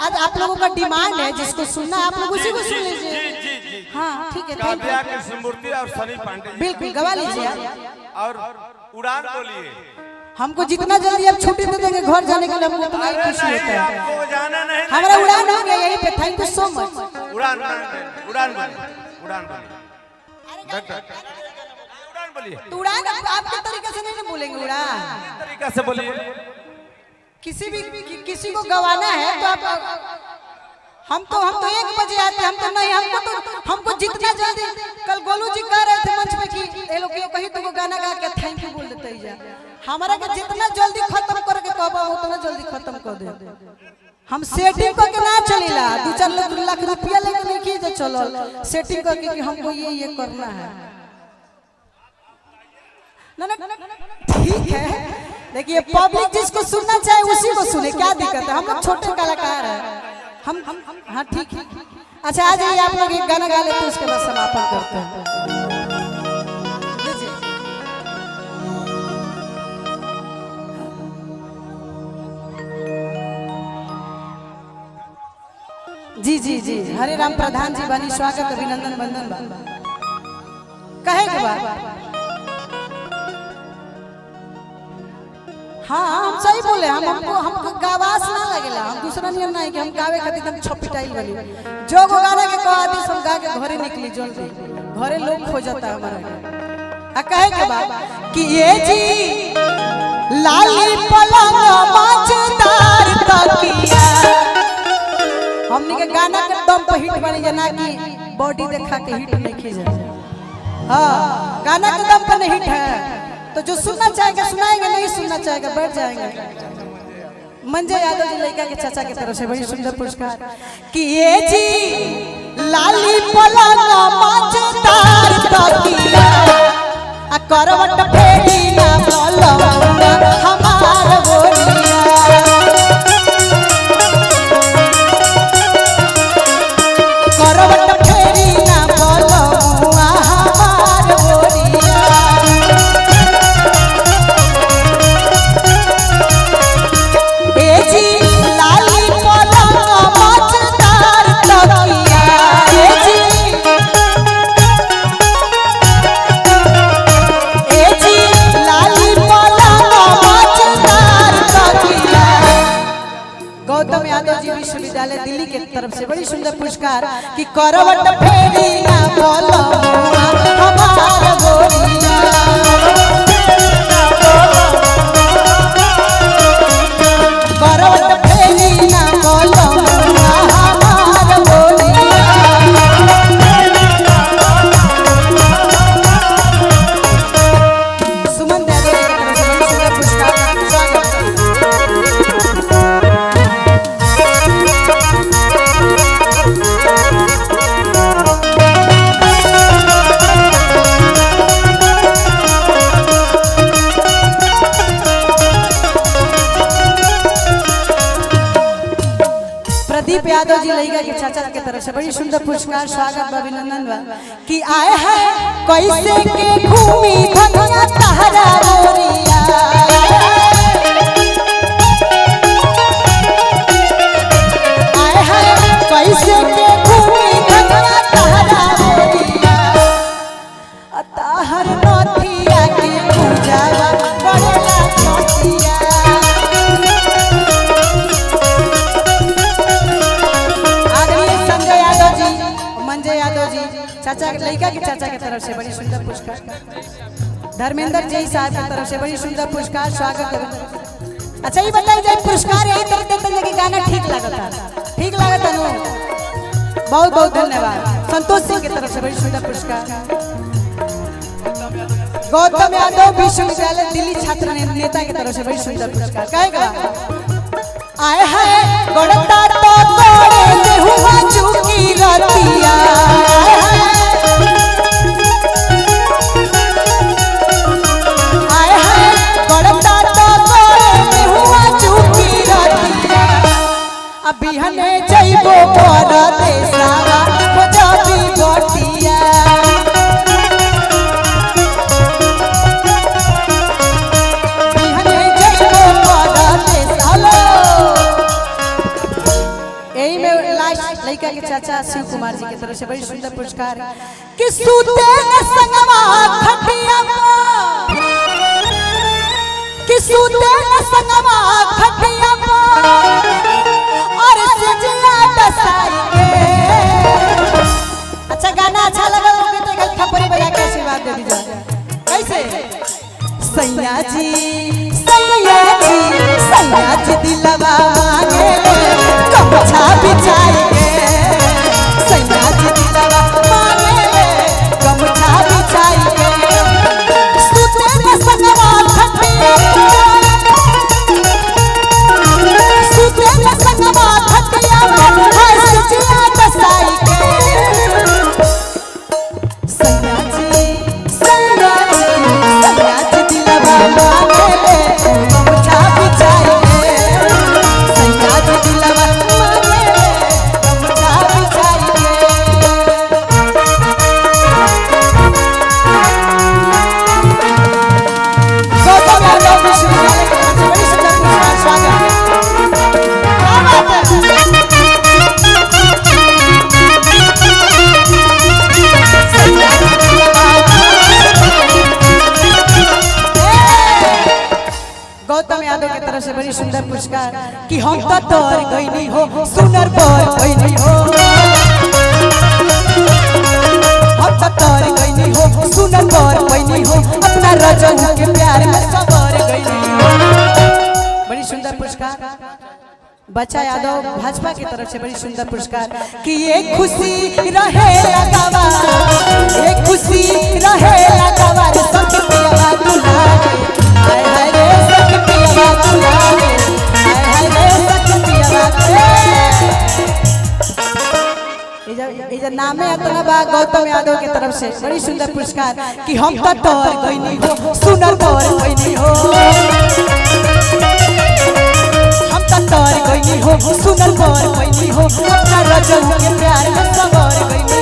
आज आप लोगों का डिमांड है, जिसको सुनना है आप लोग उसी को सुन लीजिए। हाँ ठीक है, काव्या कृष्णमूर्ति और सनी पांडे बिल्कुल गवा लीजिए और उड़ान बोलिए। हमको जितना जल्दी आप छुट्टी दे देंगे घर जाने के लिए हमको उतना ही खुशी होता है। आपको जाना नहीं, हमारा उड़ान हो गया यहीं पे। Thank you so much. उड़ान उड़ान बोलिए, उड़ान बोलिए, उड़ान बोलिए। तो उड़ान आपके तरीके से नहीं बोलेंगे, उड़ान तरीका से बोलिए। किसी को गवाना है तो आप हम तो 1 बजे आते हैं। हम तो नहीं, हमको जितना जल्दी कल गोलू जी कह रहे थे मंच पे कि ये लोग कहीं तो गाना गा के थैंक यू बोल देते ही जा। हमारा के जितना जल्दी खत्म करके कहबा उतना जल्दी खत्म कर दे। हम सेटिंग करके ना चलीला 2-4 लाख रुपया लेके नहीं की तो चलो सेटिंग करके कि हमको ये करना है ना। ठीक है, देखिए पब्लिक जिसको सुनना चाहे उसी को सुने, क्या दिक्कत है। हम लोग छोटे कलाकार हैं। हम हाँ ठीक है। अच्छा आ जाइए आप लोग एक गाना गा लेते हैं, उसके बाद समापन करते हैं। जी जी जी, हरे राम प्रधान जी बनी, स्वागत अभिनंदन बंदन कहे के बाद। हाँ हम सही बोले, हमको गावास ना लगेला। हम दूसरा नियम नहीं कि हम गावे खातिर हम छपिटाई वाली जो गाना के कह दी सब गा के घरे निकली जल्दी, घरे लोग खोजता है हमारा। आ कहे के बाद कि ये जी लाली पलंग मचदार तकिया, हमनी के गाना के दम पे हिट बनी जना कि बॉडी देखा के हिट नहीं खींचे। हाँ गाना के दम पे नहीं हिट है तो जो सुनना चाहेगा सुनाएंगे, नहीं सुनना चाहेगा बैठ जाएंगे। मंजय यादव जी लड़का के चाचा की तरफ से बड़ी सुंदर पुरस्कार कि ये जी लाली पलंग मचदार तकिया आ करवट फेरी ना बोलंगा हमार बोलिया, करवट फेरी ना बोलंगा हमार बोलिया। गौतम यादव जी विश्वविद्यालय दिल्ली के तरफ से बड़ी सुंदर पुरस्कार कि करवट फेरी ना बोलो हमार बोलिया, करवट फेरी ना बोलो हमार बोलिया। सुमन यादव जी की तरफ से बड़ी सुंदर पुरस्कार प्रदीप यादव जी लइका के चाचा के तरफ से बड़ी सुंदर पुरस्कार स्वागत अभिनंदन बा कि आए हैं कैसे के घूमी धनिया तहरा मोरिया, आए हैं कैसे के घूमी धनिया तहरा मोरिया, ताहर नथिया के पूजावा बड़ला नथिया। मंजय यादव जी चाचा के लड़का के चाचा की तरफ से बड़ी सुंदर पुरस्कार, धर्मेंद्र जी साहब की तरफ से बड़ी सुंदर पुरस्कार स्वागत। अच्छा ये बताइए जब पुरस्कार यही तरह देते हैं कि गाना ठीक लगता नो, बहुत बहुत धन्यवाद। संतोष सिंह की तरफ से बड़ी सुंदर पुरस्कार, गौतम यादव विश्वविद्यालय दिल्ली छात्र नेता की तरफ से बड़ी सुंदर पुरस्कार। कहेगा आए हैं गड़ता तो गोड़े हुआ चुकी रतिया, आए हैं गड़ता तो गोड़े हुआ चुकी रतिया, अभी हने जइबो परदेसवा हो जाबी गोटिया, यही में लास्ट लड़का के चाचा शिव कुमार जी की तरफ से बड़ी सुंदर पुरस्कार कि सूते न संगवा खटिया कि सूते न संगवा खटिया और सजिया दसाई के। अच्छा गाना अच्छा लगा तो कल खपरी बजा के आशीर्वाद दे दीजिए। कैसे सैया जी दिलवा मांगे कमछा बिछाइए सैया जी दिलवा मांगे कमछा बिछाइए सूते न संगवा खटिया सूते न संगवा खटिया हाय सजिया दसाई के। सैया जी दिलवा मांगे कमछा बिछाइए सैया जी दिलवा मांगे कमछा बिछाइए। गौतम यादव विश्वविद्यालय की तरफ से बड़ी सुंदर पुरस्कार स्वागत क्या बात है। सैया जी दिलवा गौतम यादव की तरफ से बड़ी सुंदर पुरस्कार कि हम तो तोर गईनी हो सुनर बोर गईनी हो हम तो तोर गईनी हो सुनर बोर गईनी हो अपना रजन के प्यार में सबर गईनी हो। बड़ी सुंदर पुरस्कार बच्चा यादव भाजपा की तरफ से बड़ी सुंदर पुरस्कार कि ये खुशी रहे लगावा ये खुशी रहे लगावा रे सब पियावा दुलारे हाय हाय रे सब पियावा दुलारे हाय हाय रे सब पियावा इधर नामे इतना बा गौतम यादव की तरफ से बड़ी सुंदर पुरस्कार कि हम तो तोर गईनी हो सुनर बोर गईनी हो हम तो तोर गईनी हो सुनर बोर गईनी हो अपना रजन के प्यार में सबर गईनी